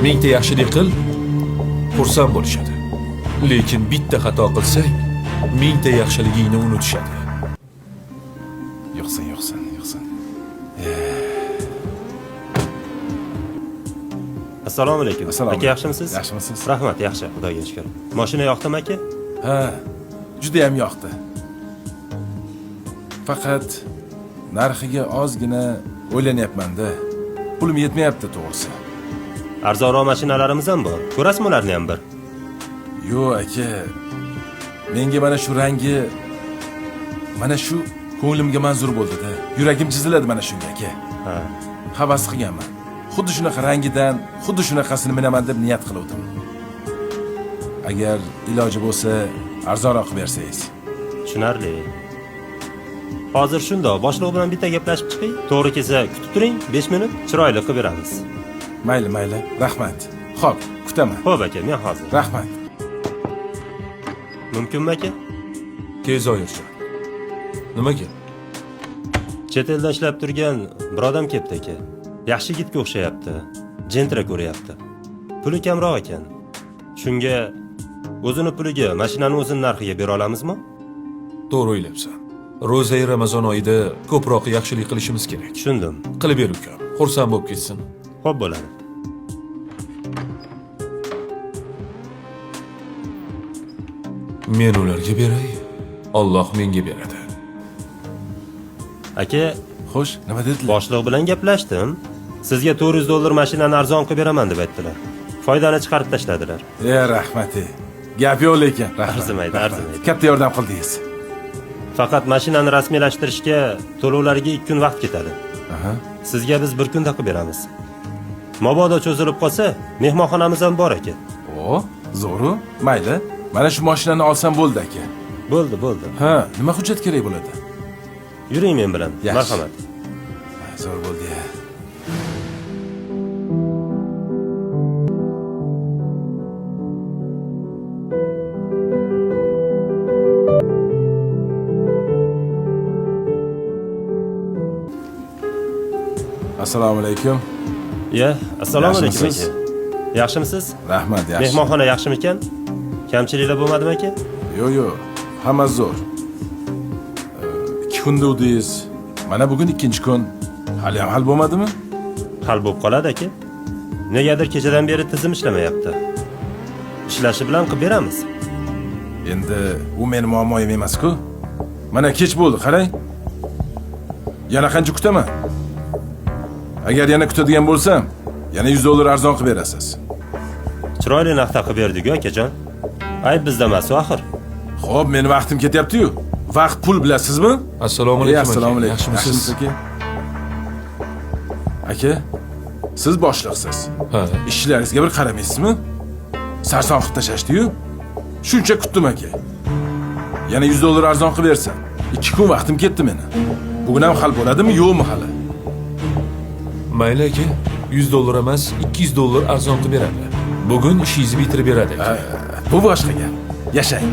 Mingta yaxshilik qil, xursand bo'lishadi. Lekin bitta xato qilsang, mingta yaxshiligingni unutishadi. Yo'qsan. Assalomu alaykum. Aka yaxshimisiz? Yaxshimisiz? Rahmat, yaxshi, Xudoga shukr. Mashina yoqdimi aka? Ha, juda ham yoqdi. Faqat narxiga ozgina o'ylanyapman-da. Pulim yetmayapti to'g'risi. Arzonroq mashinalarimiz ham bor. Ko'rasizmi ularni ham bir? Yo'q aka. Menga mana shu rangi, mana shu ko'nglimga manzur bo'ldi-da. Yuragim chiziladi mana shunga aka. Ha. Havas qilganman. Xuddi shunaqa rangidan, xuddi shunaqasini minaman deb niyat qildim. Agar iloji bo'lsa, arzonroq qilib bersangiz. Tushunarli. Hozir shundoq, boshliq bilan bitta gaplashib chiqay. To'g'ri kelsa, kutib turing, 5 minut chiroyli qilib beramiz. Mayli, rahmat. Xo'p, kutaman. Xo'p aka, men hozir. Rahmat. Mumkinmi aka? Tez oyircha. Nimaga? Chet elda ishlab turgan bir odam kelibdi aka. Yaxshi yigitga o'xshayapti. Jentra ko'ryapti. Puli kamroq ekan. Shunga o'zini puliga mashinani o'zini narxiga bera olamizmi? To'g'ri o'ylabsan. Ro'za-i Ramazon oyida ko'proq yaxshilik qilishimiz kerak. Tushundim. Qilib ber ukam. Xursand bo'lib ketsin. Xo'p bo'ladi. Men ularga beray, Alloh menga beradi. Aka, Xo'sh, nima dedilar? boshliq bilan gaplashdim. Sizga $400 mashinani arzon qilib beraman deb aytdilar. Foydani chiqarib tashladilar. Rahmat. Gap yo'q lekin. Arzimaydi. Katta yordam qildingiz. Faqat mashinani rasmiylashtirishga to'lovlariga 2 kun vaqt ketadi. Aha. Sizga biz 1 kunda qilib beramiz. Mabodo cho'zilib qolsa, mehmonxonamiz ham bor aka. O, zo'ru. Mayli. Mana shu mashinani olsam bo'ldi aka. Bo'ldi. Ha, nima hujjat kerak bo'ladi? Yuring men bilan. Yaxshi. Marhamat. Zo'r bo'ldi-ya. Assalomu alaykum. Assalomu alaykum Yaxshimisiz? aka. Yaxshimisiz? Rahmat, yaxshi. Mehmonxona yaxshimikan? Kamchiliklar bo'lmadimi aka? Yo'q, hammasi zo'r. 2 kunda udingiz. Mana bugun 2-kun. Hali ham hal bo'lmadimi? Hal bo'lib qoladi aka. Negadir kechadan beri tizim ishlamayapti. Ishlashi bilan qilib beramiz. Endi u meni muammoim emas-ku. Mana kech bo'ldi, qarang. Yana qancha kutaman? Agar yana kutadigan bo'lsam, yana $100 arzon qilib berasiz. Chiroyli narxda qilib berdik akajon. Ayb bizda emas axir. Xo'p, meni vaqtim ketyapti-yu. Vaqt pul bilasizmi? Assalomu alaykum. Assalomu alaykum. Yaxshimisiz aka? Aka, siz boshliqsiz. Ha. Ishlaringizga bir qaramaysizmi? Sarson qilib tashashdi-yu. Shuncha kutdim aka. Yana $100 arzon qilib bersam, 2 kun vaqtim ketdi meni. Bugun ham hal bo'ladimi, yo'qmi hali? Mayli aka, $100 emas, $200 arzon qilib beradi. Bugun ishingizni bitirib beradi aka. Bu boshqa gap. Yashang.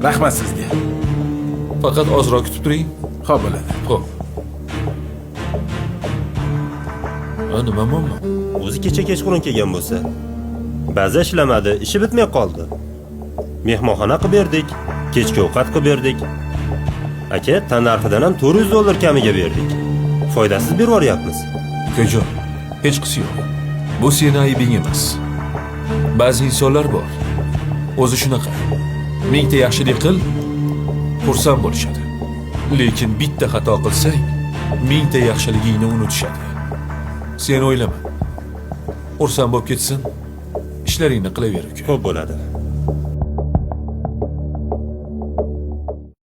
Rahmat sizga. Faqat ozroq kutib turing. Xo'p bo'ladi. Xo'p. Nima muammo? O'zi kecha kechqurun kelgan bo'lsa, ba'zi ishlamadi, ishi bitmay qoldi. Mehmonxona qilib berdik, kechki ovqat qilib berdik. Aka, tannarxidan ham $400 kamiga berdik. Foydasiz berib yuryapmiz. Ukajon, hech qisi yo'q. Bu seni aybing emas. Ba'zi insonlar bor. O'zi shunaqa. Mingta yaxshilik qil, xursand bo'lishadi. Lekin bitta xato qilsang, mingta yaxshiligingni unutishadi. Sen o'ylama. Xursand bo'lib ketsin, ishlaringni qilaver uka. Xo'p bo'ladi.